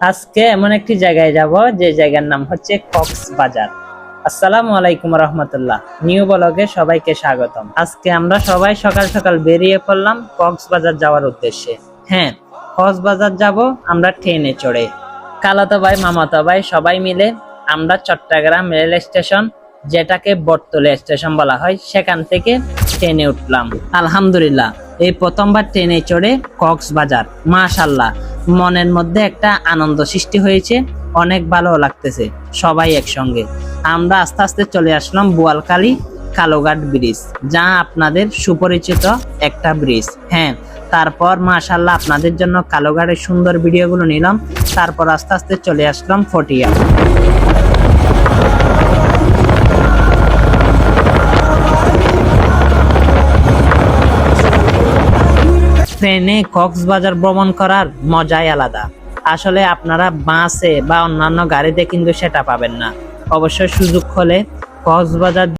আজকে এমন একটি জায়গায় যাব যে জায়গার নাম হচ্ছে কক্সবাজার। আসসালামু আলাইকুম রহমতুল্লাহ। নিউ ব্লগে সবাইকে স্বাগতম। আজকে আমরা সবাই সকাল সকাল বেরিয়ে পড়লাম কক্সবাজার যাওয়ার উদ্দেশ্যে। হ্যাঁ, কক্সবাজার যাব আমরা ট্রেনে চড়ে। খালাতো ভাই, মামাতো ভাই সবাই মিলে আমরা চট্টগ্রাম রেল স্টেশন, যেটাকে বটতলী স্টেশন বলা হয়, সেখান থেকে ট্রেনে উঠলাম। আলহামদুলিল্লাহ, এই প্রথমবার ট্রেনে চড়ে কক্সবাজার। মাশাআল্লাহ, মনের মধ্যে একটা আনন্দ সৃষ্টি হয়েছে, অনেক ভালো লাগতেছে সবাই একসঙ্গে। আমরা আস্তে আস্তে চলে আসলাম বোয়ালখালী কালোঘাট ব্রিজ, যা আপনাদের সুপরিচিত একটা ব্রিজ। হ্যাঁ, তারপর মাশাআল্লাহ আপনাদের জন্য কালোঘাটের সুন্দর ভিডিওগুলো নিলাম। তারপর আস্তে আস্তে চলে আসলাম ফটিয়া। ট্রেনে কক্সবাজার ভ্রমণ করার মজাই আলাদা। আসলে আপনারা বাসে বা অন্যান্য গাড়িতে কিন্তু সেটা পাবেন না। অবশ্যই সুযোগ হলে কক্সবাজার